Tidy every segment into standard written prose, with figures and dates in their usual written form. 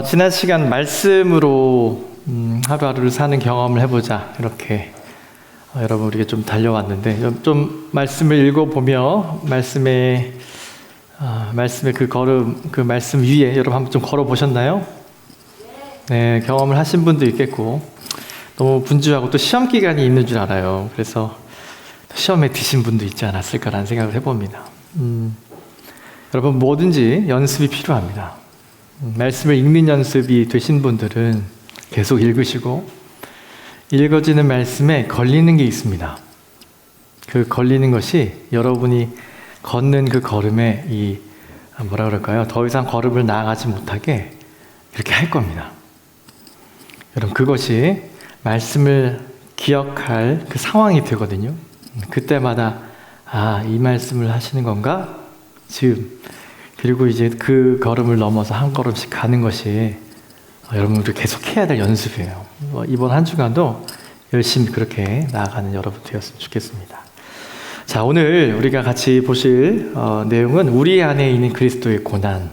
지난 시간 말씀으로 하루하루를 사는 경험을 해보자 이렇게 여러분 우리가 좀 달려왔는데 좀 말씀을 읽어보며 말씀의 그 걸음, 그 말씀 위에 여러분 한번 좀 걸어보셨나요? 네, 경험을 하신 분도 있겠고 너무 분주하고 또 시험 기간이 있는 줄 알아요. 그래서 시험에 드신 분도 있지 않았을까라는 생각을 해봅니다. 여러분 뭐든지 연습이 필요합니다. 말씀을 읽는 연습이 되신 분들은 계속 읽으시고 읽어지는 말씀에 걸리는 게 있습니다. 그 걸리는 것이 여러분이 걷는 그 걸음에 뭐라 그럴까요? 더 이상 걸음을 나아가지 못하게 이렇게 할 겁니다. 여러분 그것이 말씀을 기억할 그 상황이 되거든요. 그때마다 이 말씀을 하시는 건가? 그리고 이제 그 걸음을 넘어서 한 걸음씩 가는 것이 여러분들이 계속 해야 될 연습이에요. 이번 한 주간도 열심히 그렇게 나아가는 여러분 되었으면 좋겠습니다. 자, 오늘 우리가 같이 보실 내용은 우리 안에 있는 그리스도의 고난,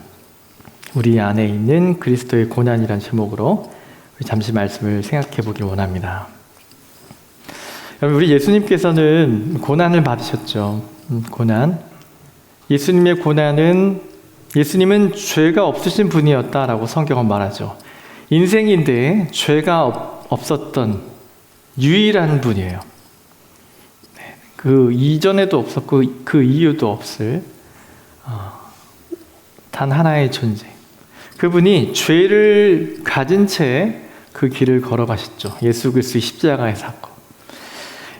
우리 안에 있는 그리스도의 고난이라는 제목으로 잠시 말씀을 생각해 보길 원합니다. 여러분 우리 예수님께서는 고난을 받으셨죠. 고난. 예수님의 고난은 예수님은 죄가 없으신 분이었다라고 성경은 말하죠. 인생인데 죄가 없었던 유일한 분이에요. 그 이전에도 없었고 그 이유도 없을 단 하나의 존재. 그분이 죄를 가진 채 그 길을 걸어가셨죠. 예수 그리스도의 십자가의 사건.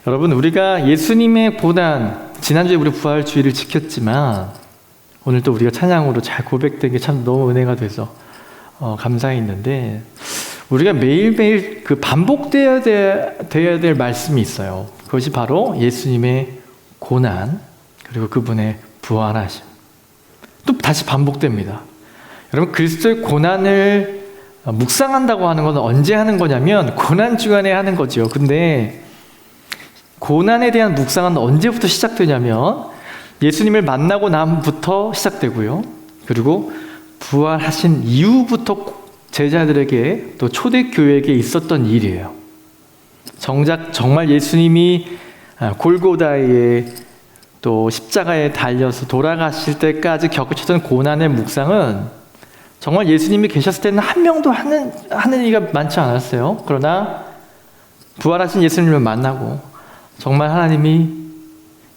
여러분 우리가 예수님의 고난, 지난주에 우리 부활주의를 지켰지만 오늘 또 우리가 찬양으로 잘 고백된 게 참 너무 은혜가 돼서 감사했는데 우리가 매일매일 그 반복되어야 될 말씀이 있어요. 그것이 바로 예수님의 고난 그리고 그분의 부활하심. 또 다시 반복됩니다. 여러분 그리스도의 고난을 묵상한다고 하는 건 언제 하는 거냐면 고난 주간에 하는 거죠. 근데 고난에 대한 묵상은 언제부터 시작되냐면 예수님을 만나고 남부터 시작되고요. 그리고 부활하신 이후부터 제자들에게 또 초대교회에게 있었던 일이에요. 정말 예수님이 골고다에 또 십자가에 달려서 돌아가실 때까지 겪으셨던 고난의 묵상은 정말 예수님이 계셨을 때는 한 명도 하는 이가 많지 않았어요. 그러나 부활하신 예수님을 만나고 정말 하나님이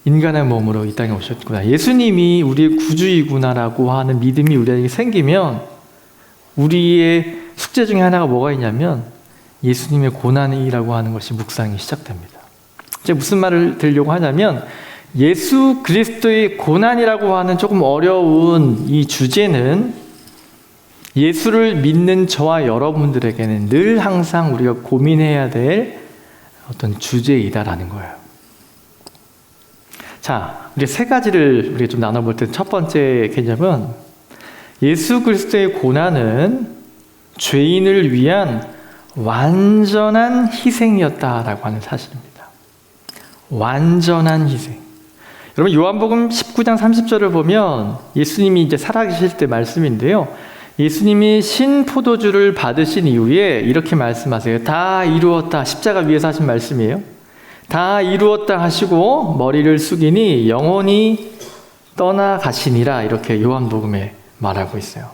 인간의 몸으로 이 땅에 오셨구나. 예수님이 우리의 구주이구나라고 하는 믿음이 우리에게 생기면 우리의 숙제 중에 하나가 뭐가 있냐면 예수님의 고난이라고 하는 것이 묵상이 시작됩니다. 제가 무슨 말을 드리려고 하냐면 예수 그리스도의 고난이라고 하는 조금 어려운 이 주제는 예수를 믿는 저와 여러분들에게는 늘 항상 우리가 고민해야 될 어떤 주제이다라는 거예요. 자, 우리 세 가지를 우리가 좀 나눠볼 때 첫 번째 개념은 예수 그리스도의 고난은 죄인을 위한 완전한 희생이었다라고 하는 사실입니다. 완전한 희생. 여러분 요한복음 19장 30절을 보면 예수님이 이제 살아계실 때 말씀인데요. 예수님이 신포도주를 받으신 이후에 이렇게 말씀하세요. 다 이루었다. 십자가 위에서 하신 말씀이에요. 다 이루었다 하시고 머리를 숙이니 영혼이 떠나가시니라 이렇게 요한복음에 말하고 있어요.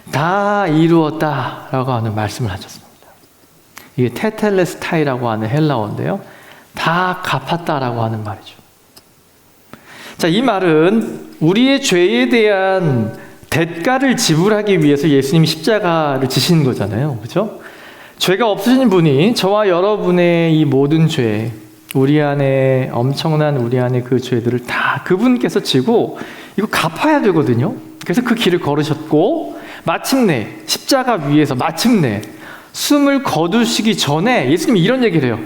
다 이루었다라고 하는 말씀을 하셨습니다. 이게 테텔레스타이라고 하는 헬라어인데요. 다 갚았다라고 하는 말이죠. 자, 이 말은 우리의 죄에 대한 대가를 지불하기 위해서 예수님이 십자가를 지신 거잖아요. 그렇죠? 죄가 없으신 분이 저와 여러분의 이 모든 죄, 우리 안에 엄청난 우리 안에 그 죄들을 다 그분께서 지고 이거 갚아야 되거든요. 그래서 그 길을 걸으셨고 마침내 십자가 위에서 마침내 숨을 거두시기 전에 예수님이 이런 얘기를 해요.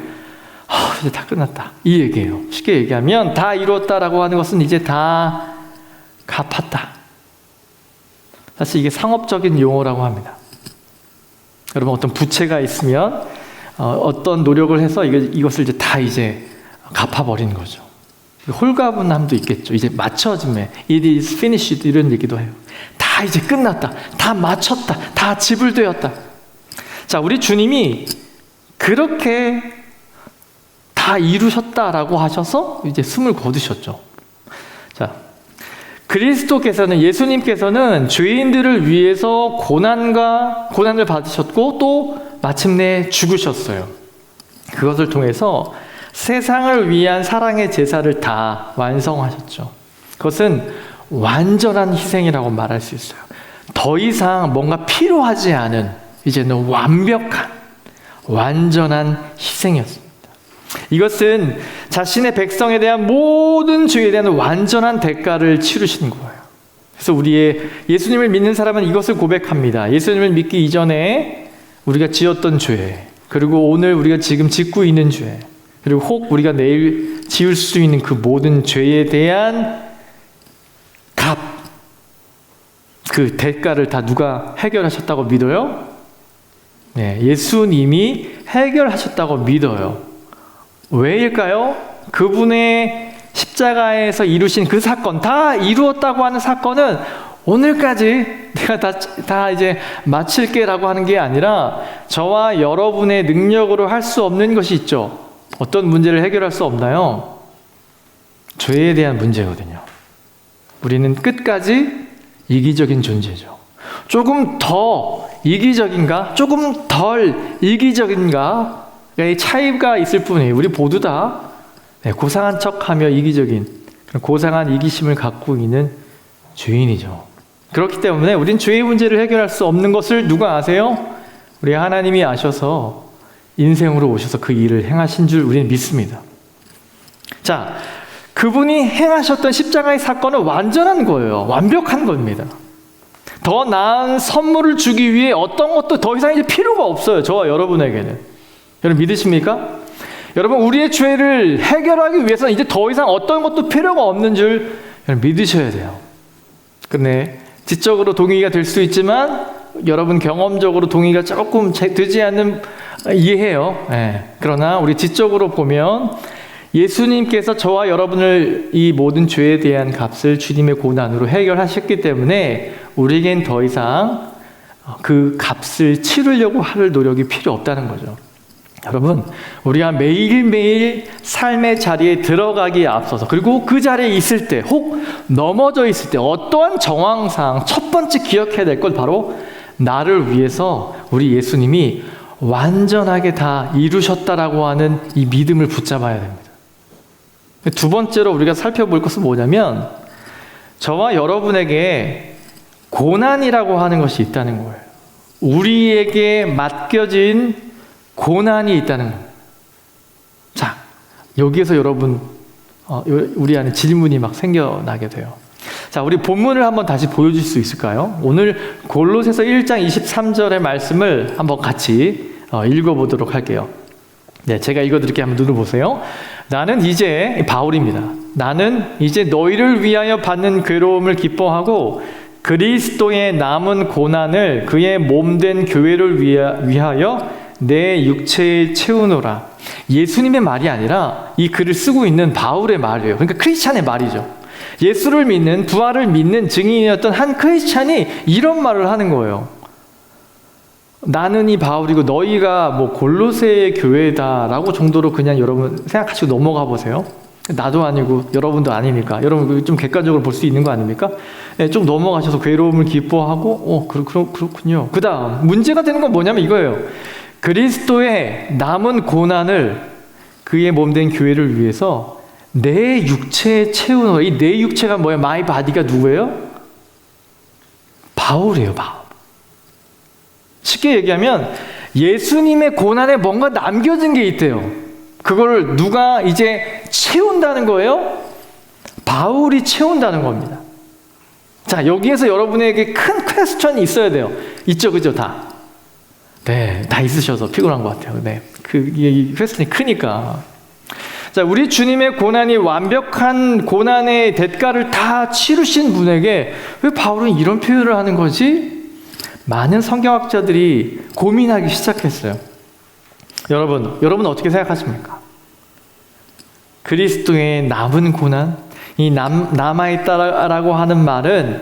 이제 다 끝났다. 이 얘기예요. 쉽게 얘기하면 다 이루었다라고 하는 것은 이제 다 갚았다. 사실 이게 상업적인 용어라고 합니다. 여러분 어떤 부채가 있으면 어떤 노력을 해서 이것을 이제 갚아버리는 거죠. 홀가분함도 있겠죠. 이제 맞춰짐에 it is finished 이런 얘기도 해요. 다 다 이제 끝났다. 다 마쳤다. 다 지불되었다. 자, 우리 주님이 그렇게 다 이루셨다라고 하셔서 이제 숨을 거두셨죠. 자, 그리스도께서는, 예수님께서는 죄인들을 위해서 고난을 받으셨고 또 마침내 죽으셨어요. 그것을 통해서 세상을 위한 사랑의 제사를 다 완성하셨죠. 그것은 완전한 희생이라고 말할 수 있어요. 더 이상 뭔가 필요하지 않은, 이제는 완전한 희생이었습니다. 이것은 자신의 백성에 대한 모든 죄에 대한 완전한 대가를 치르신 거예요. 그래서 예수님을 믿는 사람은 이것을 고백합니다. 예수님을 믿기 이전에 우리가 지었던 죄, 그리고 오늘 우리가 지금 짓고 있는 죄, 그리고 혹 우리가 내일 지을 수 있는 그 모든 죄에 대한 그 대가를 다 누가 해결하셨다고 믿어요? 네, 예수님이 해결하셨다고 믿어요. 왜일까요? 그분의 십자가에서 이루신 그 사건, 다 이루었다고 하는 사건은 오늘까지 내가 다 이제 마칠게라고 하는 게 아니라 저와 여러분의 능력으로 할 수 없는 것이 있죠. 어떤 문제를 해결할 수 없나요? 죄에 대한 문제거든요. 우리는 끝까지 이기적인 존재죠. 조금 더 이기적인가? 조금 덜 이기적인가? 의 차이가 있을 뿐이에요. 우리 모두 다 고상한 척하며 이기적인, 고상한 이기심을 갖고 있는 죄인이죠. 그렇기 때문에 우린 죄의 문제를 해결할 수 없는 것을 누가 아세요? 우리 하나님이 아셔서 인생으로 오셔서 그 일을 행하신 줄 우리는 믿습니다. 자, 그분이 행하셨던 십자가의 사건은 완전한 거예요. 완벽한 겁니다. 더 나은 선물을 주기 위해 어떤 것도 더 이상 이제 필요가 없어요. 저와 여러분에게는. 여러분 믿으십니까? 여러분, 우리의 죄를 해결하기 위해서는 이제 더 이상 어떤 것도 필요가 없는 줄 여러분 믿으셔야 돼요. 근데 지적으로 동의가 될 수 있지만 여러분 경험적으로 동의가 조금 되지 않는 이해해요. 그러나 우리 지적으로 보면 예수님께서 저와 여러분을 이 모든 죄에 대한 값을 주님의 고난으로 해결하셨기 때문에 우리에겐 더 이상 그 값을 치르려고 할 노력이 필요 없다는 거죠. 여러분, 우리가 매일매일 삶의 자리에 들어가기에 앞서서, 그리고 그 자리에 있을 때, 혹 넘어져 있을 때 어떠한 정황상 첫 번째 기억해야 될 건 바로 나를 위해서 우리 예수님이 완전하게 다 이루셨다라고 하는 이 믿음을 붙잡아야 됩니다. 두 번째로 우리가 살펴볼 것은 뭐냐면 저와 여러분에게 고난이라고 하는 것이 있다는 거예요. 우리에게 맡겨진 고난이 있다는 겁니다. 자, 여기에서 여러분 우리 안에 질문이 막 생겨나게 돼요. 자, 우리 본문을 한번 다시 보여줄 수 있을까요? 오늘 골로새서 1장 23절의 말씀을 한번 같이 읽어보도록 할게요. 네, 제가 읽어드릴게요. 한번 눈을 보세요. 나는 이제, 바울입니다. 나는 이제 너희를 위하여 받는 괴로움을 기뻐하고 그리스도의 남은 고난을 그의 몸된 교회를 위하여 내 육체에 채우노라. 예수님의 말이 아니라 이 글을 쓰고 있는 바울의 말이에요. 그러니까 크리스찬의 말이죠. 예수를 믿는, 부활을 믿는 증인이었던 한 크리스찬이 이런 말을 하는 거예요. 나는 이 바울이고 너희가 뭐 골로새의 교회다라고 정도로 그냥 여러분 생각하시고 넘어가 보세요. 나도 아니고 여러분도 아니니까. 여러분 좀 객관적으로 볼 수 있는 거 아닙니까? 네, 좀 넘어가셔서 괴로움을 기뻐하고 그렇군요. 그 다음 문제가 되는 건 뭐냐면 이거예요. 그리스도의 남은 고난을 그의 몸된 교회를 위해서 내 육체에 채우는, 이 내 육체가 뭐예요? 마이 바디가 누구예요? 바울이에요, 바울. 쉽게 얘기하면 예수님의 고난에 뭔가 남겨진 게 있대요. 그걸 누가 이제 채운다는 거예요? 바울이 채운다는 겁니다. 자, 여기에서 여러분에게 큰 퀘스천이 있어야 돼요. 있죠, 그죠, 다? 네, 다 있으셔서 피곤한 것 같아요. 네, 이 퀘스천이 크니까. 자, 우리 주님의 고난이 완벽한 고난의 대가를 다 치르신 분에게 왜 바울은 이런 표현을 하는 거지? 많은 성경학자들이 고민하기 시작했어요. 여러분 어떻게 생각하십니까? 그리스도의 남은 고난, 이 남아있다라고 하는 말은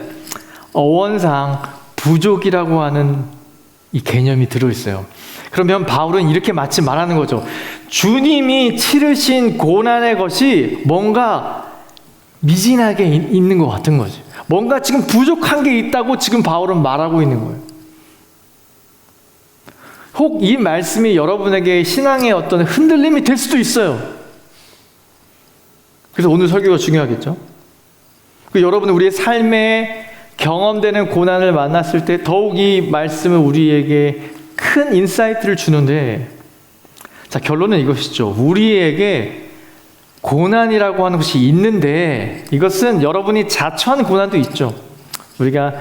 어원상 부족이라고 하는 이 개념이 들어있어요. 그러면 바울은 이렇게 마치 말하는 거죠. 주님이 치르신 고난의 것이 뭔가 미진하게 있는 것 같은 거지. 뭔가 지금 부족한 게 있다고 지금 바울은 말하고 있는 거예요. 혹 이 말씀이 여러분에게 신앙의 어떤 흔들림이 될 수도 있어요. 그래서 오늘 설교가 중요하겠죠. 여러분 우리의 삶에 경험되는 고난을 만났을 때 더욱 이 말씀은 우리에게 큰 인사이트를 주는데, 자, 결론은 이것이죠. 우리에게 고난이라고 하는 것이 있는데 이것은 여러분이 자처한 고난도 있죠. 우리가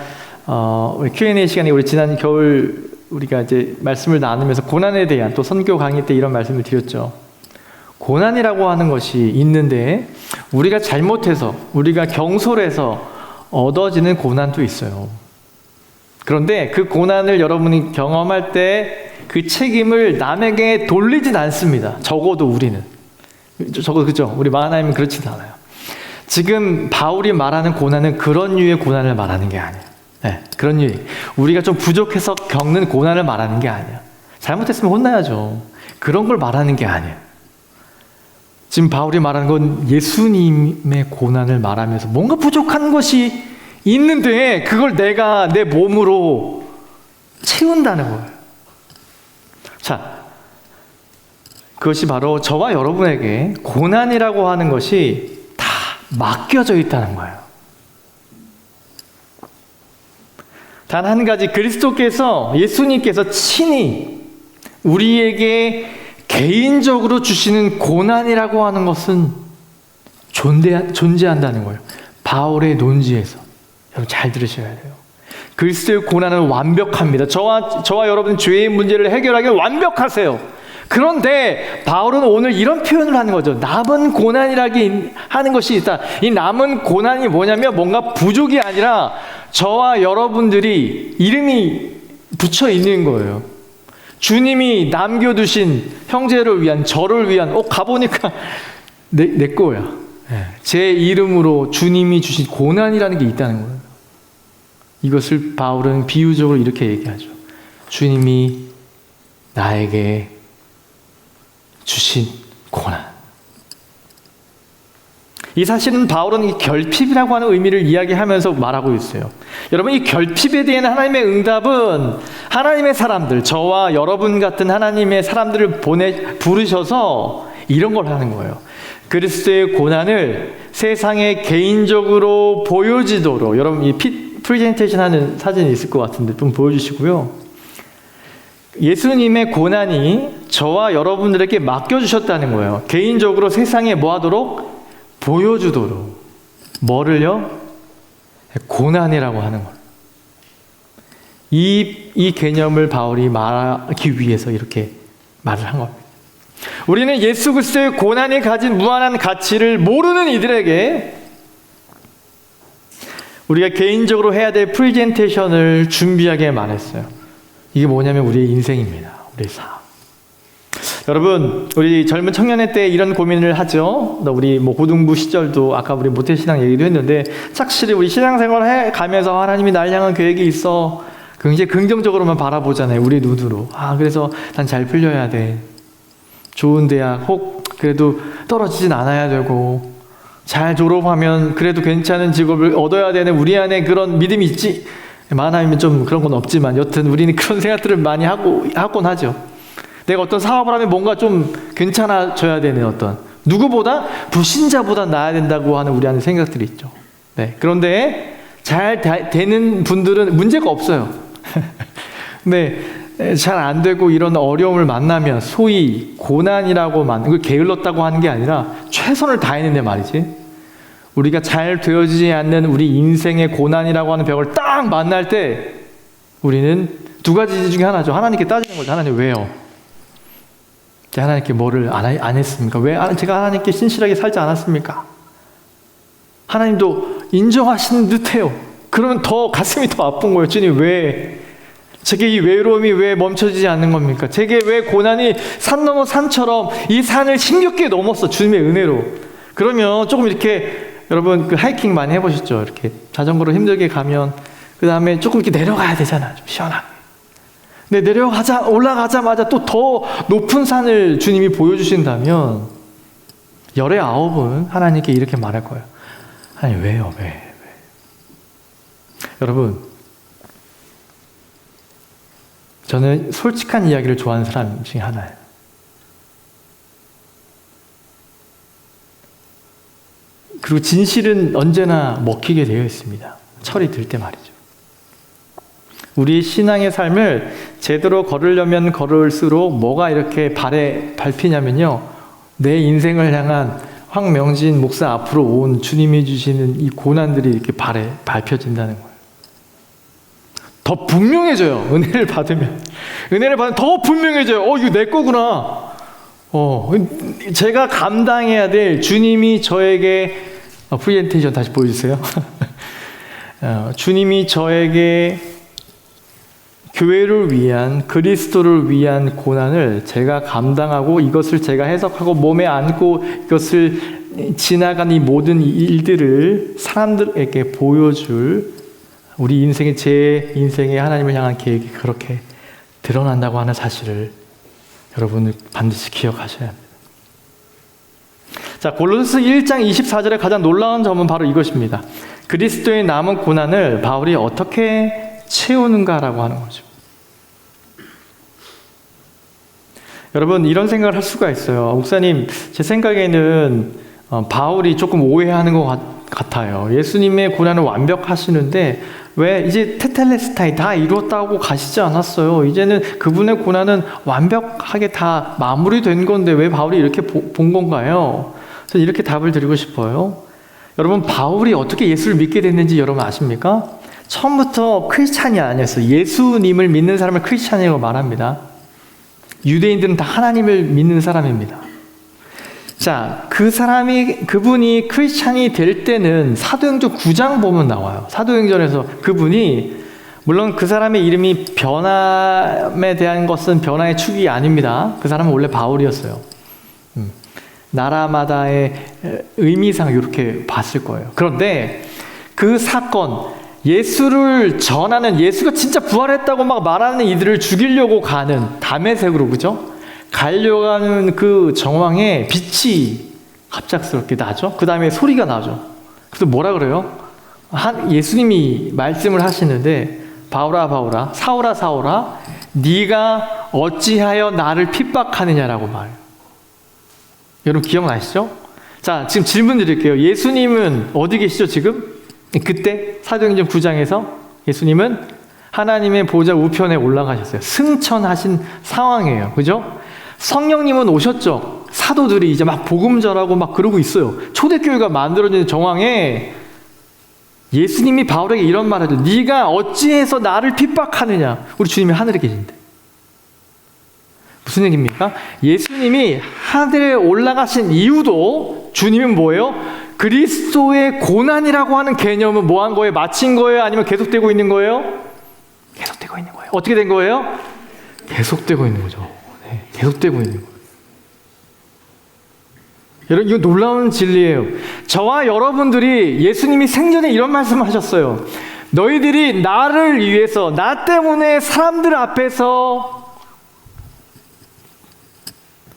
Q&A 시간에 우리 지난 겨울 우리가 이제 말씀을 나누면서 고난에 대한 또 선교 강의 때 이런 말씀을 드렸죠. 고난이라고 하는 것이 있는데 우리가 잘못해서 우리가 경솔해서 얻어지는 고난도 있어요. 그런데 그 고난을 여러분이 경험할 때 그 책임을 남에게 돌리진 않습니다. 적어도 우리는. 적어도 그죠? 우리 마하나임은 그렇지도 않아요. 지금 바울이 말하는 고난은 그런 류의 고난을 말하는 게 아니에요. 네, 그런 류. 우리가 좀 부족해서 겪는 고난을 말하는 게 아니야. 잘못했으면 혼나야죠. 그런 걸 말하는 게 아니에요. 지금 바울이 말하는 건 예수님의 고난을 말하면서 뭔가 부족한 것이 있는데 그걸 내가 내 몸으로 채운다는 거예요. 자, 그것이 바로 저와 여러분에게 고난이라고 하는 것이 다 맡겨져 있다는 거예요. 단 한 가지, 그리스도께서, 예수님께서 친히 우리에게 개인적으로 주시는 고난이라고 하는 것은 존재한다는 거예요. 바울의 논지에서. 여러분 잘 들으셔야 돼요. 그리스도의 고난은 완벽합니다. 저와 여러분 죄의 문제를 해결하기 완벽하세요. 그런데 바울은 오늘 이런 표현을 하는 거죠. 남은 고난이라기 하는 것이 있다. 이 남은 고난이 뭐냐면 뭔가 부족이 아니라 저와 여러분들이 이름이 붙여 있는 거예요. 주님이 남겨두신 형제를 위한, 저를 위한, 가보니까 내 거야. 제 이름으로 주님이 주신 고난이라는 게 있다는 거예요. 이것을 바울은 비유적으로 이렇게 얘기하죠. 주님이 나에게 주신 고난. 이 사실은 바울은 이 결핍이라고 하는 의미를 이야기하면서 말하고 있어요. 여러분, 이 결핍에 대한 하나님의 응답은 하나님의 사람들, 저와 여러분 같은 하나님의 사람들을 부르셔서 이런 걸 하는 거예요. 그리스도의 고난을 세상에 개인적으로 보여지도록, 여러분 이 프레젠테이션 하는 사진이 있을 것 같은데 좀 보여주시고요. 예수님의 고난이 저와 여러분들에게 맡겨주셨다는 거예요. 개인적으로 세상에 뭐 하도록? 보여주도록. 뭐를요? 고난이라고 하는 걸. 이 개념을 바울이 말하기 위해서 이렇게 말을 한 겁니다. 우리는 예수 그리스도의 고난이 가진 무한한 가치를 모르는 이들에게 우리가 개인적으로 해야 될 프레젠테이션을 준비하게 말했어요. 이게 뭐냐면 우리의 인생입니다. 우리의 삶. 여러분, 우리 젊은 청년회 때 이런 고민을 하죠. 우리 고등부 시절도 아까 우리 모태신앙 얘기도 했는데 착실히 우리 신앙생활 해 가면서 하나님이 날 향한 계획이 있어. 굉장히 긍정적으로만 바라보잖아요. 우리 눈으로. 그래서 난 잘 풀려야 돼. 좋은 대학 혹 그래도 떨어지진 않아야 되고 잘 졸업하면 그래도 괜찮은 직업을 얻어야 되는 우리 안에 그런 믿음이 있지. 마하나임은 좀 그런 건 없지만 여튼 우리는 그런 생각들을 많이 하곤 하죠. 내가 어떤 사업을 하면 뭔가 좀 괜찮아져야 되는 어떤 누구보다 불신자보다 나아야 된다고 하는 우리 안에 생각들이 있죠. 네. 그런데 잘 되는 분들은 문제가 없어요. 근데 잘 안 되고 이런 어려움을 만나면 소위 고난이라고 그걸 게을렀다고 하는 게 아니라 최선을 다했는데 말이지. 우리가 잘 되어지지 않는 우리 인생의 고난이라고 하는 벽을 딱 만날 때 우리는 두 가지 중에 하나죠. 하나님께 따지는 거죠. 하나님 왜요? 제가 하나님께 뭐를 안 했습니까? 왜 제가 하나님께 신실하게 살지 않았습니까? 하나님도 인정하시는 듯해요. 그러면 더 가슴이 더 아픈 거예요. 주님 왜? 제게 이 외로움이 왜 멈춰지지 않는 겁니까? 제게 왜 고난이 산 넘어 산처럼 이 산을 힘겹게 넘었어. 주님의 은혜로. 그러면 조금 이렇게 여러분 그 하이킹 많이 해보셨죠? 이렇게 자전거로 힘들게 가면 그 다음에 조금 이렇게 내려가야 되잖아. 좀 시원하게. 근데 올라가자마자 또 더 높은 산을 주님이 보여주신다면 열의 아홉은 하나님께 이렇게 말할 거예요. 하나님 왜요? 왜? 여러분, 저는 솔직한 이야기를 좋아하는 사람 중에 하나예요. 그리고 진실은 언제나 먹히게 되어 있습니다. 철이 들 때 말이죠. 우리 신앙의 삶을 제대로 걸으려면 걸을수록 뭐가 이렇게 발에 밟히냐면요. 내 인생을 향한 황명진 목사 앞으로 온 주님이 주시는 이 고난들이 이렇게 발에 밟혀진다는 거예요. 더 분명해져요. 은혜를 받으면 더 분명해져요. 이거 내 거구나. 제가 감당해야 될 주님이 저에게 프리젠테이션 다시 보여주세요. 주님이 저에게 교회를 위한, 그리스도를 위한 고난을 제가 감당하고 이것을 제가 해석하고 몸에 안고 이것을 지나간 이 모든 일들을 사람들에게 보여줄 우리 인생의, 제 인생의 하나님을 향한 계획이 그렇게 드러난다고 하는 사실을 여러분은 반드시 기억하셔야 합니다. 자, 골로새 1장 24절의 가장 놀라운 점은 바로 이것입니다. 그리스도의 남은 고난을 바울이 어떻게 채우는가라고 하는 거죠. 여러분, 이런 생각을 할 수가 있어요. 목사님, 제 생각에는 바울이 조금 오해하는 것 같아요. 예수님의 고난을 완벽하시는데 왜 이제 테텔레스타이 다 이루었다고 가시지 않았어요? 이제는 그분의 고난은 완벽하게 다 마무리된 건데 왜 바울이 이렇게 본 건가요? 저는 이렇게 답을 드리고 싶어요. 여러분, 바울이 어떻게 예수를 믿게 됐는지 여러분 아십니까? 처음부터 크리스찬이 아니었어요. 예수님을 믿는 사람을 크리스찬이라고 말합니다. 유대인들은 다 하나님을 믿는 사람입니다. 자, 그분이 크리스찬이 될 때는 사도행전 9장 보면 나와요. 사도행전에서 그분이, 물론 그 사람의 이름이 변함에 대한 것은 변화의 축이 아닙니다. 그 사람은 원래 바울이었어요. 나라마다의 의미상 이렇게 봤을 거예요. 그런데 그 사건, 예수를 전하는, 예수가 진짜 부활했다고 막 말하는 이들을 죽이려고 가는 다메섹으로, 그죠? 가려고 하는 그 정황에 빛이 갑작스럽게 나죠. 그 다음에 소리가 나죠. 그래서 뭐라 그래요? 예수님이 말씀을 하시는데, 바울아 바울아, 사울아 사울아, 네가 어찌하여 나를 핍박하느냐라고 말해요. 여러분 기억나시죠? 자, 지금 질문 드릴게요. 예수님은 어디 계시죠 지금? 그때 사도행전 9장에서 예수님은 하나님의 보좌 우편에 올라가셨어요. 승천하신 상황이에요. 그죠? 성령님은 오셨죠. 사도들이 이제 막 복음 전하고 막 그러고 있어요. 초대교회가 만들어지는 정황에 예수님이 바울에게 이런 말을 하죠. 네가 어찌해서 나를 핍박하느냐. 우리 주님이 하늘에 계신데. 무슨 얘기입니까? 예수님이 하늘에 올라가신 이유도 주님은 뭐예요? 그리스도의 고난이라고 하는 개념은 뭐 한 거예요? 마친 거예요? 아니면 계속되고 있는 거예요? 계속되고 있는 거예요. 어떻게 된 거예요? 계속되고 있는 거죠. 네, 계속되고 있는 거예요. 여러분, 이거 놀라운 진리예요. 저와 여러분들이, 예수님이 생전에 이런 말씀을 하셨어요. 너희들이 나를 위해서, 나 때문에 사람들 앞에서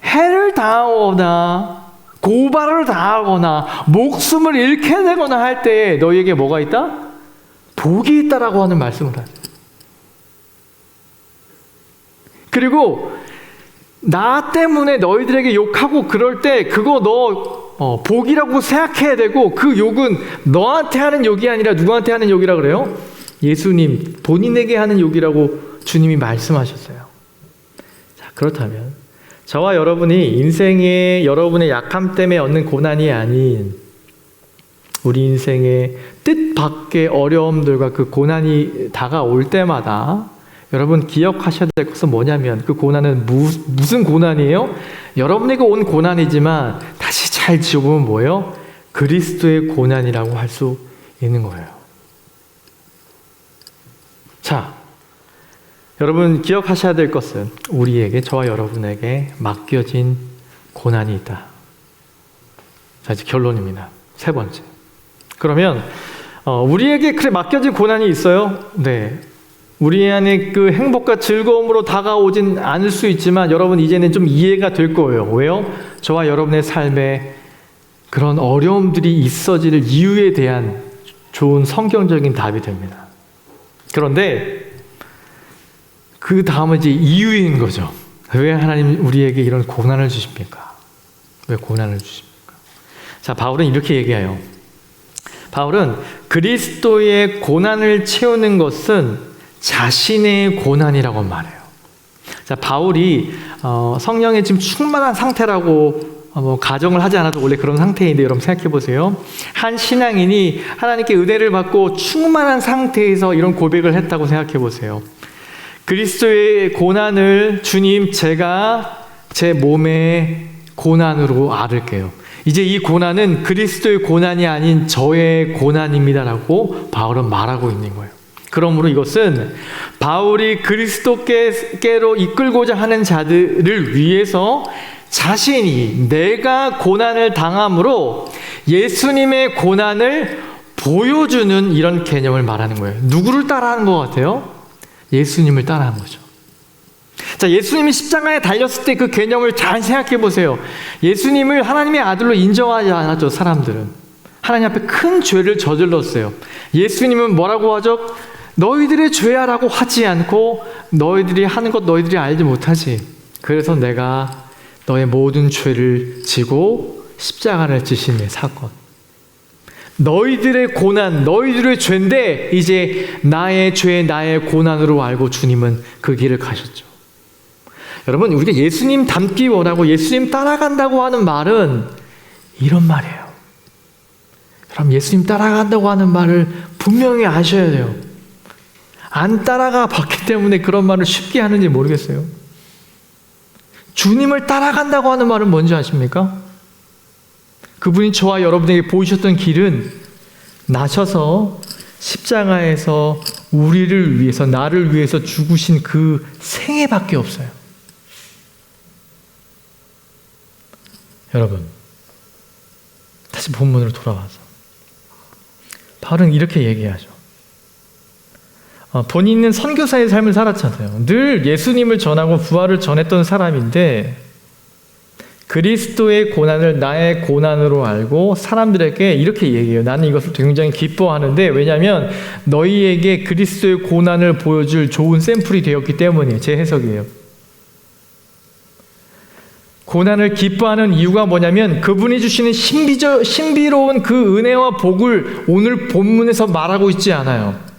해를 당하거나 고발을 당하거나 목숨을 잃게 되거나 할 때 너희에게 뭐가 있다? 복이 있다라고 하는 말씀을 하죠. 그리고 나 때문에 너희들에게 욕하고 그럴 때 그거 너 복이라고 생각해야 되고, 그 욕은 너한테 하는 욕이 아니라 누구한테 하는 욕이라 그래요? 예수님 본인에게 하는 욕이라고 주님이 말씀하셨어요. 자, 그렇다면 저와 여러분이 인생의 여러분의 약함 때문에 얻는 고난이 아닌 우리 인생의 뜻밖의 어려움들과 그 고난이 다가올 때마다 여러분 기억하셔야 될 것은 뭐냐면, 그 고난은 무슨 고난이에요? 여러분에게 온 고난이지만 다시 잘 지어보면 뭐예요? 그리스도의 고난이라고 할 수 있는 거예요. 자, 여러분 기억하셔야 될 것은 우리에게, 저와 여러분에게 맡겨진 고난이 있다. 자, 이제 결론입니다. 세 번째. 그러면 우리에게 그래 맡겨진 고난이 있어요. 네. 우리 안에 그 행복과 즐거움으로 다가오진 않을 수 있지만 여러분 이제는 좀 이해가 될 거예요. 왜요? 저와 여러분의 삶에 그런 어려움들이 있어질 이유에 대한 좋은 성경적인 답이 됩니다. 그런데 그 다음은 이제 이유인 거죠. 왜 하나님 우리에게 이런 고난을 주십니까? 왜 고난을 주십니까? 자, 바울은 이렇게 얘기해요. 바울은 그리스도의 고난을 채우는 것은 자신의 고난이라고 말해요. 자, 바울이 성령에 지금 충만한 상태라고 가정을 하지 않아도 원래 그런 상태인데 여러분 생각해 보세요. 한 신앙인이 하나님께 은혜를 받고 충만한 상태에서 이런 고백을 했다고 생각해 보세요. 그리스도의 고난을 주님 제가 제 몸의 고난으로 앓을게요. 이제 이 고난은 그리스도의 고난이 아닌 저의 고난입니다라고 바울은 말하고 있는 거예요. 그러므로 이것은 바울이 그리스도께로 이끌고자 하는 자들을 위해서 자신이 내가 고난을 당함으로 예수님의 고난을 보여주는 이런 개념을 말하는 거예요. 누구를 따라하는 것 같아요? 예수님을 따라하는 거죠. 자, 예수님이 십자가에 달렸을 때 그 개념을 잘 생각해 보세요. 예수님을 하나님의 아들로 인정하지 않았죠, 사람들은. 하나님 앞에 큰 죄를 저질렀어요. 예수님은 뭐라고 하죠? 너희들의 죄야라고 하지 않고 너희들이 하는 것 너희들이 알지 못하지. 그래서 내가 너의 모든 죄를 지고 십자가를 지신 내 사건. 너희들의 고난, 너희들의 죄인데 이제 나의 죄, 나의 고난으로 알고 주님은 그 길을 가셨죠. 여러분, 우리가 예수님 닮기 원하고 예수님 따라간다고 하는 말은 이런 말이에요. 여러분, 예수님 따라간다고 하는 말을 분명히 아셔야 돼요. 안 따라가 봤기 때문에 그런 말을 쉽게 하는지 모르겠어요. 주님을 따라간다고 하는 말은 뭔지 아십니까? 그분이 저와 여러분에게 보이셨던 길은 나셔서 십자가에서 우리를 위해서, 나를 위해서 죽으신 그 생애밖에 없어요. 여러분, 다시 본문으로 돌아와서 바울은 이렇게 얘기하죠. 본인은 선교사의 삶을 살았잖아요. 늘 예수님을 전하고 부활을 전했던 사람인데 그리스도의 고난을 나의 고난으로 알고 사람들에게 이렇게 얘기해요. 나는 이것을 굉장히 기뻐하는데 왜냐하면 너희에게 그리스도의 고난을 보여줄 좋은 샘플이 되었기 때문이에요. 제 해석이에요. 고난을 기뻐하는 이유가 뭐냐면 그분이 주시는 신비로운 그 은혜와 복을 오늘 본문에서 말하고 있지 않아요.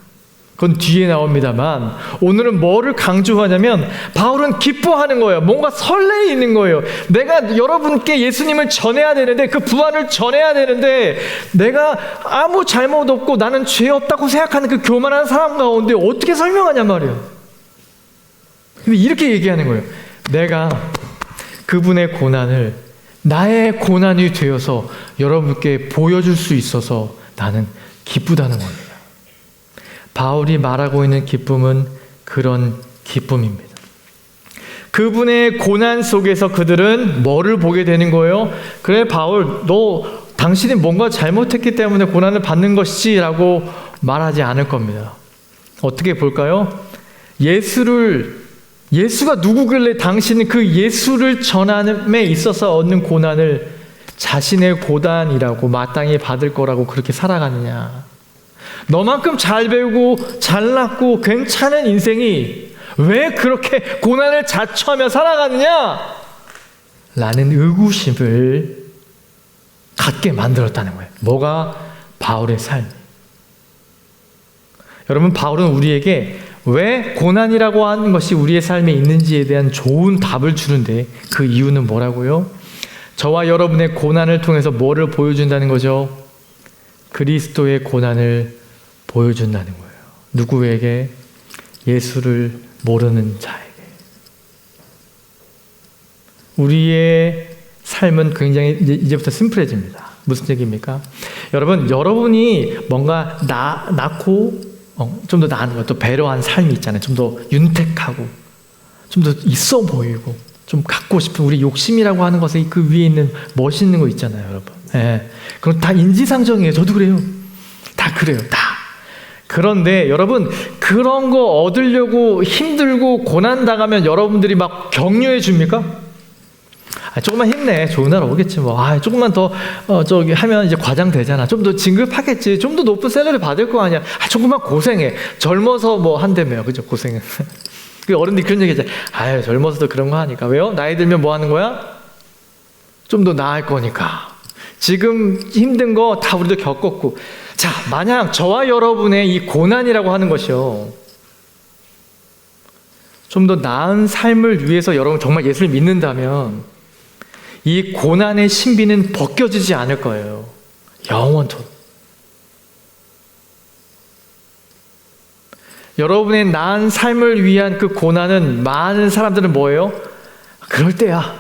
그건 뒤에 나옵니다만 오늘은 뭐를 강조하냐면 바울은 기뻐하는 거예요. 뭔가 설레 있는 거예요. 내가 여러분께 예수님을 전해야 되는데 그 부활을 전해야 되는데 내가 아무 잘못 없고 나는 죄 없다고 생각하는 그 교만한 사람 가운데 어떻게 설명하냔 말이에요. 근데 이렇게 얘기하는 거예요. 내가 그분의 고난을 나의 고난이 되어서 여러분께 보여줄 수 있어서 나는 기쁘다는 겁니다. 바울이 말하고 있는 기쁨은 그런 기쁨입니다. 그분의 고난 속에서 그들은 뭐를 보게 되는 거예요? 그래, 바울, 당신이 뭔가 잘못했기 때문에 고난을 받는 것이지 라고 말하지 않을 겁니다. 어떻게 볼까요? 예수가 누구길래 당신은 그 예수를 전함에 있어서 얻는 고난을 자신의 고난이라고 마땅히 받을 거라고 그렇게 살아가느냐. 너만큼 잘 배우고 잘났고 괜찮은 인생이 왜 그렇게 고난을 자초하며 살아가느냐? 라는 의구심을 갖게 만들었다는 거예요. 뭐가? 바울의 삶이. 여러분, 바울은 우리에게 왜 고난이라고 하는 것이 우리의 삶에 있는지에 대한 좋은 답을 주는데 그 이유는 뭐라고요? 저와 여러분의 고난을 통해서 뭐를 보여준다는 거죠? 그리스도의 고난을 보여준다는 거예요. 누구에게? 예수를 모르는 자에게. 우리의 삶은 굉장히 이제부터 심플해집니다. 무슨 얘기입니까? 여러분이 뭔가 낳고 좀 더 나은 것, 또 배려한 삶이 있잖아요. 좀 더 윤택하고 좀 더 있어 보이고 좀 갖고 싶은 우리 욕심이라고 하는 것에 그 위에 있는 멋있는 거 있잖아요, 여러분. 예. 그럼 다 인지상정이에요. 저도 그래요. 다 다 그래요. 다. 그런데 여러분, 그런 거 얻으려고 힘들고 고난당하면 여러분들이 막 격려해 줍니까? 조금만 힘내. 좋은 날 오겠지 뭐. 조금만 더 저기 하면 이제 과장되잖아. 좀 더 진급하겠지. 좀 더 높은 샐러리 받을 거 아니야. 조금만 고생해. 젊어서 뭐 한다며요. 그죠? 고생은. 그 어른들이 그런 얘기 하잖아요. 젊어서도 그런 거 하니까. 왜요? 나이 들면 뭐 하는 거야? 좀 더 나을 거니까. 지금 힘든 거 다 우리도 겪었고. 자, 만약 저와 여러분의 이 고난이라고 하는 것이요, 좀 더 나은 삶을 위해서 여러분 정말 예수를 믿는다면 이 고난의 신비는 벗겨지지 않을 거예요. 영원토록. 여러분의 나은 삶을 위한 그 고난은 많은 사람들은 뭐예요? 그럴 때야.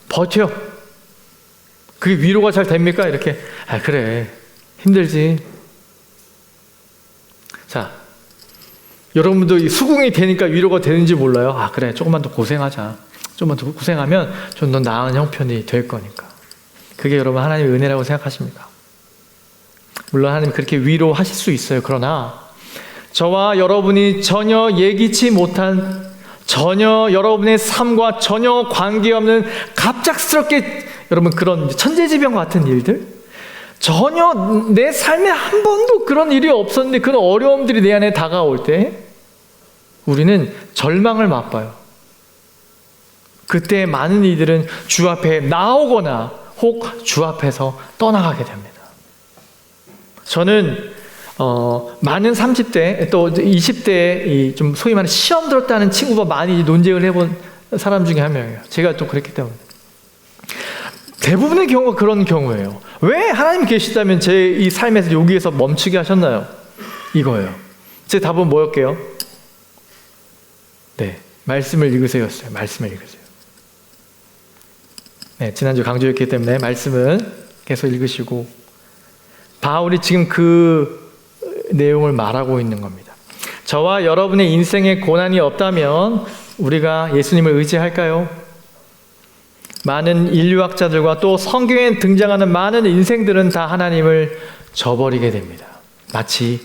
버텨. 그게 위로가 잘 됩니까? 이렇게. 그래. 힘들지. 자, 여러분도 수긍이 되니까 위로가 되는지 몰라요. 그래. 조금만 더 고생하자. 조금만 더 고생하면 좀 더 나은 형편이 될 거니까. 그게 여러분 하나님의 은혜라고 생각하십니까? 물론 하나님 그렇게 위로하실 수 있어요. 그러나 저와 여러분이 전혀 예기치 못한, 전혀 여러분의 삶과 전혀 관계없는 갑작스럽게 여러분 그런 천재지변 같은 일들, 전혀 내 삶에 한 번도 그런 일이 없었는데 그런 어려움들이 내 안에 다가올 때 우리는 절망을 맛봐요. 그때 많은 이들은 주 앞에 나오거나 혹 주 앞에서 떠나가게 됩니다. 저는 많은 30대 또 20대에 좀 소위 말하는 시험 들었다는 친구가 많이 논쟁을 해본 사람 중에 한 명이에요. 제가 또 그랬기 때문에. 대부분의 경우가 그런 경우예요. 왜 하나님 계시다면 제 이 삶에서 여기에서 멈추게 하셨나요? 이거예요. 제 답은 뭐였게요? 네, 말씀을 읽으세요였어요. 말씀을 읽으세요. 네, 지난주 강조했기 때문에 말씀은 계속 읽으시고, 바울이 지금 그 내용을 말하고 있는 겁니다. 저와 여러분의 인생에 고난이 없다면 우리가 예수님을 의지할까요? 많은 인류학자들과 또 성경에 등장하는 많은 인생들은 다 하나님을 저버리게 됩니다. 마치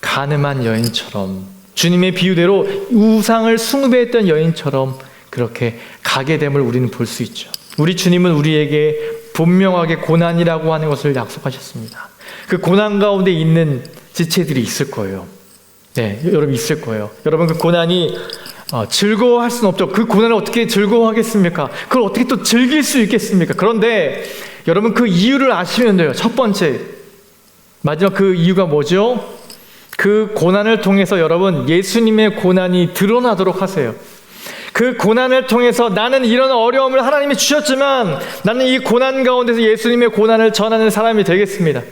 가늠한 여인처럼, 주님의 비유대로 우상을 숭배했던 여인처럼 그렇게 가게 됨을 우리는 볼 수 있죠. 우리 주님은 우리에게 분명하게 고난이라고 하는 것을 약속하셨습니다. 그 고난 가운데 있는 지체들이 있을 거예요. 네, 여러분 있을 거예요. 여러분 그 고난이 즐거워할 수는 없죠. 그 고난을 어떻게 즐거워하겠습니까? 그걸 어떻게 또 즐길 수 있겠습니까? 그런데 여러분 그 이유를 아시면 돼요. 첫 번째, 마지막 그 이유가 뭐죠? 그 고난을 통해서 여러분 예수님의 고난이 드러나도록 하세요. 그 고난을 통해서 나는 이런 어려움을 하나님이 주셨지만 나는 이 고난 가운데서 예수님의 고난을 전하는 사람이 되겠습니다.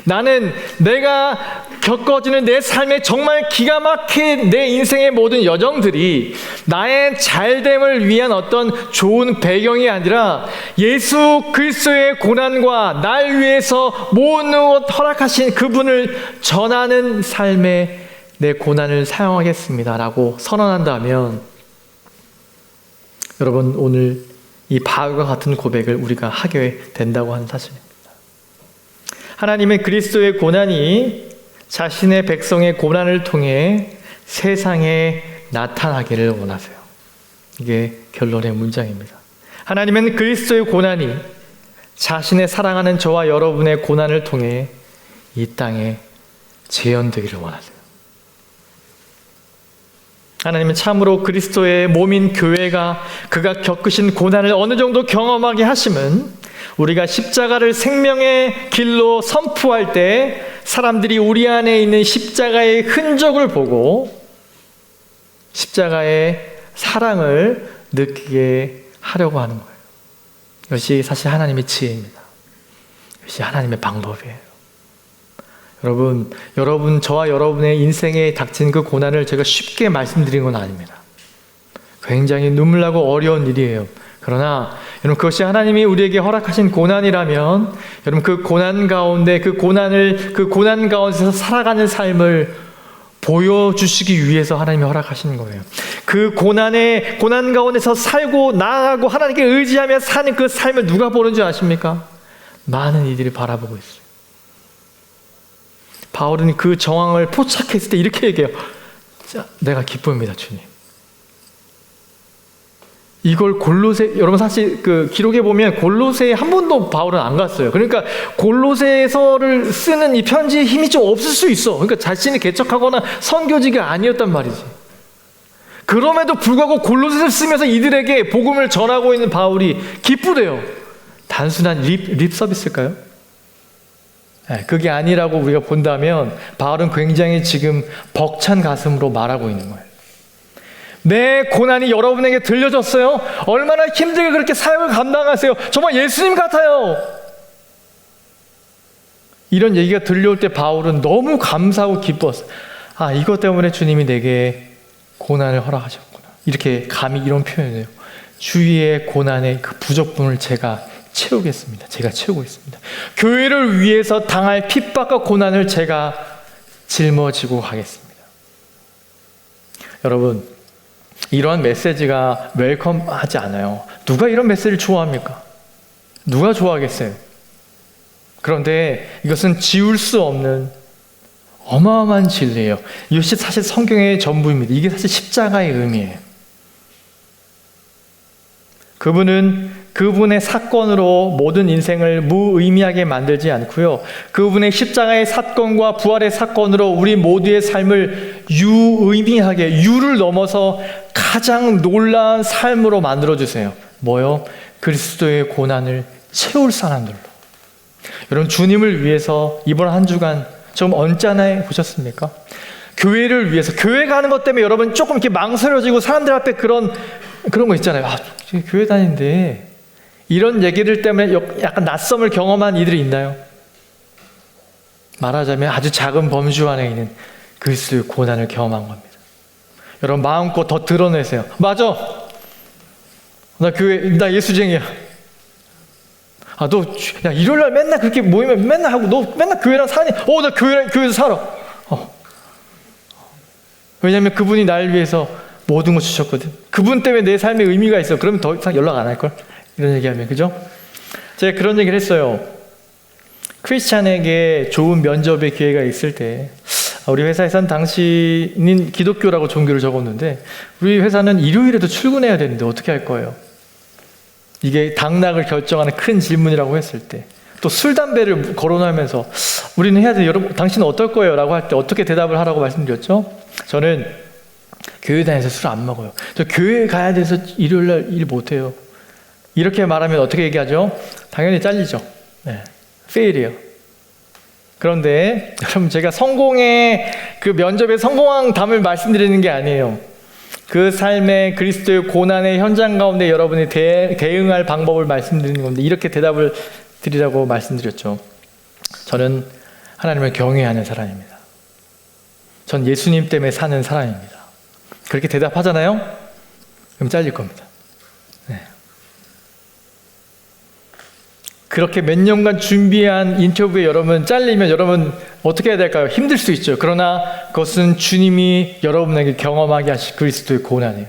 나는 내가 겪어지는 내 삶에 정말 기가 막힌 내 인생의 모든 여정들이 나의 잘됨을 위한 어떤 좋은 배경이 아니라 예수 그리스도의 고난과 날 위해서 모든 것 허락하신 그분을 전하는 삶에 내 고난을 사용하겠습니다라고 선언한다면 여러분 오늘 이 바울과 같은 고백을 우리가 하게 된다고 하는 사실입니다. 하나님은 그리스도의 고난이 자신의 백성의 고난을 통해 세상에 나타나기를 원하세요. 이게 결론의 문장입니다. 하나님은 그리스도의 고난이 자신의 사랑하는 저와 여러분의 고난을 통해 이 땅에 재현되기를 원하세요. 하나님은 참으로 그리스도의 몸인 교회가 그가 겪으신 고난을 어느 정도 경험하게 하심은 우리가 십자가를 생명의 길로 선포할 때 사람들이 우리 안에 있는 십자가의 흔적을 보고 십자가의 사랑을 느끼게 하려고 하는 거예요. 이것이 사실 하나님의 지혜입니다. 이것이 하나님의 방법이에요. 여러분, 저와 여러분의 인생에 닥친 그 고난을 제가 쉽게 말씀드린 건 아닙니다. 굉장히 눈물나고 어려운 일이에요. 그러나 여러분 그것이 하나님이 우리에게 허락하신 고난이라면 여러분 그 고난 가운데 그 고난 가운데서 살아가는 삶을 보여주시기 위해서 하나님이 허락하시는 거예요. 그 고난 가운데서 살고 나아가고 하나님께 의지하며 사는 그 삶을 누가 보는 줄 아십니까? 많은 이들이 바라보고 있어요. 바울은 그 정황을 포착했을 때 이렇게 얘기해요. 자, 내가 기쁩니다, 주님. 이걸 여러분 사실 그 기록에 보면 골로새에 한 번도 바울은 안 갔어요. 그러니까 골로새서를 쓰는 이 편지의 힘이 좀 없을 수 있어. 그러니까 자신이 개척하거나 선교지가 아니었단 말이지. 그럼에도 불구하고 골로새서를 쓰면서 이들에게 복음을 전하고 있는 바울이 기쁘대요. 단순한 립 서비스일까요? 네, 그게 아니라고 우리가 본다면 바울은 굉장히 지금 벅찬 가슴으로 말하고 있는 거예요. 내 고난이 여러분에게 들려졌어요? 얼마나 힘들게 그렇게 사역을 감당하세요? 정말 예수님 같아요. 이런 얘기가 들려올 때 바울은 너무 감사하고 기뻤어요. 아, 이것 때문에 주님이 내게 고난을 허락하셨구나. 이렇게 감히 이런 표현을 해요. 주위의 고난의 그 부족분을 제가 채우겠습니다. 제가 채우고 있습니다. 교회를 위해서 당할 핍박과 고난을 제가 짊어지고 가겠습니다. 여러분, 이러한 메시지가 웰컴하지 않아요. 누가 이런 메시지를 좋아합니까? 누가 좋아하겠어요? 그런데 이것은 지울 수 없는 어마어마한 진리예요. 이것이 사실 성경의 전부입니다. 이게 사실 십자가의 의미예요. 그분은 그분의 사건으로 모든 인생을 무의미하게 만들지 않고요. 그분의 십자가의 사건과 부활의 사건으로 우리 모두의 삶을 유의미하게, 유를 넘어서 가장 놀라운 삶으로 만들어주세요. 뭐요? 그리스도의 고난을 채울 사람들로. 여러분, 주님을 위해서 이번 한 주간 좀 언짢아 보셨습니까? 교회를 위해서, 교회 가는 것 때문에 여러분 조금 이렇게 망설여지고 사람들 앞에 그런 거 있잖아요. 아, 교회 다니는데 이런 얘기들 때문에 약간 낯섦을 경험한 이들이 있나요? 말하자면 아주 작은 범주 안에 있는 그리스도의 고난을 경험한 겁니다. 여러분, 마음껏 더 드러내세요. 맞아, 나 예수쟁이야. 아, 너, 야, 일요일날 맨날 그렇게 모이면 맨날 하고, 너 맨날 교회랑 사니? 나 교회에서 살아. 왜냐면 그분이 날 위해서 모든 걸 주셨거든. 그분 때문에 내 삶에 의미가 있어. 그러면 더 이상 연락 안 할걸? 이런 얘기하면, 그죠? 제가 그런 얘기를 했어요. 크리스찬에게 좋은 면접의 기회가 있을 때, 우리 회사에서는 당신은 기독교라고 종교를 적었는데, 우리 회사는 일요일에도 출근해야 되는데 어떻게 할 거예요? 이게 당락을 결정하는 큰 질문이라고 했을 때, 또 술, 담배를 거론하면서 우리는 해야 돼. 여러분, 당신은 어떨 거예요? 라고 할 때 어떻게 대답을 하라고 말씀드렸죠? 저는 교회 다녀서 술 안 먹어요. 저 교회 가야 돼서 일요일날 일 못해요. 이렇게 말하면 어떻게 얘기하죠? 당연히 잘리죠. 네. 페일이에요. 그런데 여러분, 제가 성공의 그 면접에 성공한 담을 말씀드리는 게 아니에요. 그 삶의 그리스도의 고난의 현장 가운데 여러분이 대응할 방법을 말씀드리는 건데, 이렇게 대답을 드리라고 말씀드렸죠. 저는 하나님을 경외하는 사람입니다. 전 예수님 때문에 사는 사람입니다. 그렇게 대답하잖아요? 그럼 잘릴 겁니다. 네. 그렇게 몇 년간 준비한 인터뷰에 여러분 잘리면 여러분 어떻게 해야 될까요? 힘들 수 있죠. 그러나 그것은 주님이 여러분에게 경험하게 하실 그리스도의 고난이에요.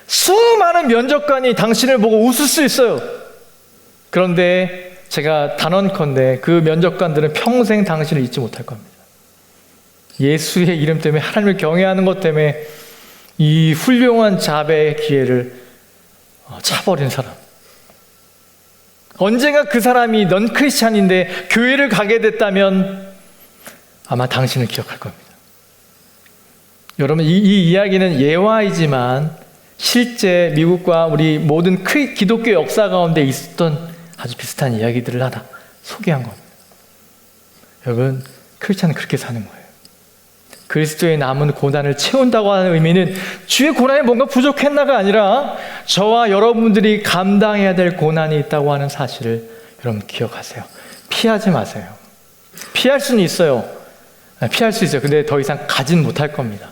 수많은 면접관이 당신을 보고 웃을 수 있어요. 그런데 제가 단언컨대 그 면접관들은 평생 당신을 잊지 못할 겁니다. 예수의 이름 때문에, 하나님을 경외하는 것 때문에 이 훌륭한 자배의 기회를 차버린 사람. 언젠가 그 사람이 넌 크리스찬인데 교회를 가게 됐다면 아마 당신을 기억할 겁니다. 여러분, 이 이야기는 예화이지만 실제 미국과 우리 모든 기독교 역사 가운데 있었던 아주 비슷한 이야기들을 하다 소개한 겁니다. 여러분, 크리스찬은 그렇게 사는 거예요. 그리스도의 남은 고난을 채운다고 하는 의미는 주의 고난이 뭔가 부족했나가 아니라 저와 여러분들이 감당해야 될 고난이 있다고 하는 사실을 여러분 기억하세요. 피하지 마세요. 피할 수는 있어요. 피할 수 있어요. 근데 더 이상 가진 못할 겁니다.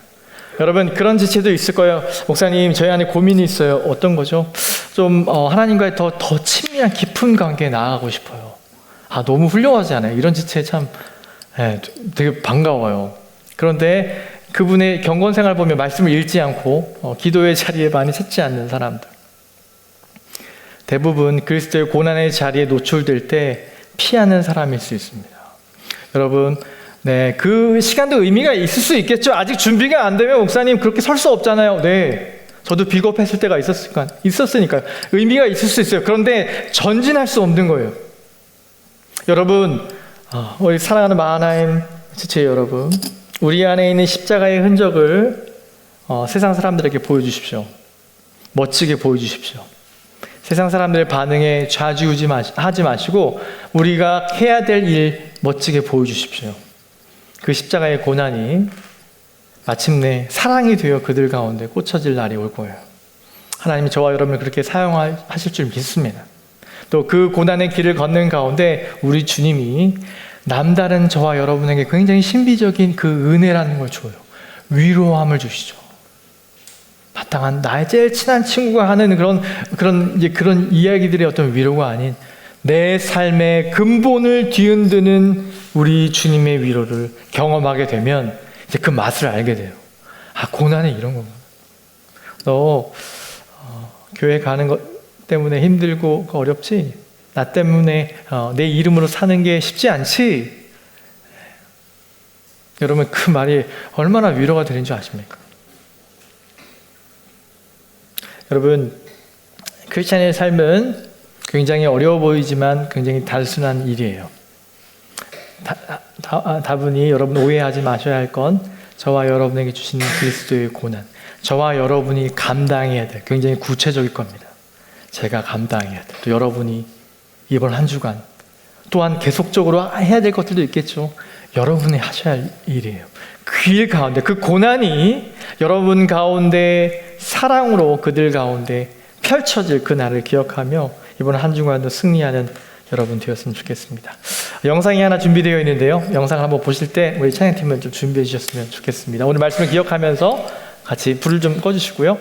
여러분, 그런 지체도 있을 거예요. 목사님, 저희 안에 고민이 있어요. 어떤 거죠? 좀 하나님과의 더 친밀한 깊은 관계에 나아가고 싶어요. 아, 너무 훌륭하지 않아요? 이런 지체 참 되게 반가워요. 그런데 그분의 경건 생활 보면 말씀을 읽지 않고 기도의 자리에 많이 찾지 않는 사람들, 대부분 그리스도의 고난의 자리에 노출될 때 피하는 사람일 수 있습니다. 여러분, 네, 그 시간도 의미가 있을 수 있겠죠. 아직 준비가 안 되면 목사님 그렇게 설 수 없잖아요. 네, 저도 비겁했을 때가 있었으니까 의미가 있을 수 있어요. 그런데 전진할 수 없는 거예요. 여러분, 우리 사랑하는 마하나임 지체 여러분, 우리 안에 있는 십자가의 흔적을 세상 사람들에게 보여주십시오. 멋지게 보여주십시오. 세상 사람들의 반응에 좌지우지하지 마시고 우리가 해야 될 일 멋지게 보여주십시오. 그 십자가의 고난이 마침내 사랑이 되어 그들 가운데 꽂혀질 날이 올 거예요. 하나님이 저와 여러분을 그렇게 사용하실 줄 믿습니다. 또 그 고난의 길을 걷는 가운데 우리 주님이 남다른 저와 여러분에게 굉장히 신비적인 그 은혜라는 걸 줘요. 위로함을 주시죠. 마땅한 나의 제일 친한 친구가 하는 그런 이야기들의 어떤 위로가 아닌 내 삶의 근본을 뒤흔드는 우리 주님의 위로를 경험하게 되면 이제 그 맛을 알게 돼요. 아, 고난이 이런 거구나. 너 교회 가는 것 때문에 힘들고 어렵지? 나 때문에 내 이름으로 사는 게 쉽지 않지? 여러분, 그 말이 얼마나 위로가 되는 줄 아십니까? 여러분, 크리스찬의 삶은 굉장히 어려워 보이지만 굉장히 단순한 일이에요. 다분히 여러분 오해하지 마셔야 할 건 저와 여러분에게 주신 그리스도의 고난, 저와 여러분이 감당해야 될 굉장히 구체적일 겁니다. 제가 감당해야 될, 또 여러분이 이번 한 주간 또한 계속적으로 해야 될 것들도 있겠죠. 여러분이 하셔야 할 일이에요. 그 일 가운데, 그 고난이 여러분 가운데 사랑으로 그들 가운데 펼쳐질 그 날을 기억하며 이번 한 주간도 승리하는 여러분 되었으면 좋겠습니다. 영상이 하나 준비되어 있는데요. 영상을 한번 보실 때 우리 찬양팀을 좀 준비해 주셨으면 좋겠습니다. 오늘 말씀을 기억하면서 같이 불을 좀 꺼주시고요.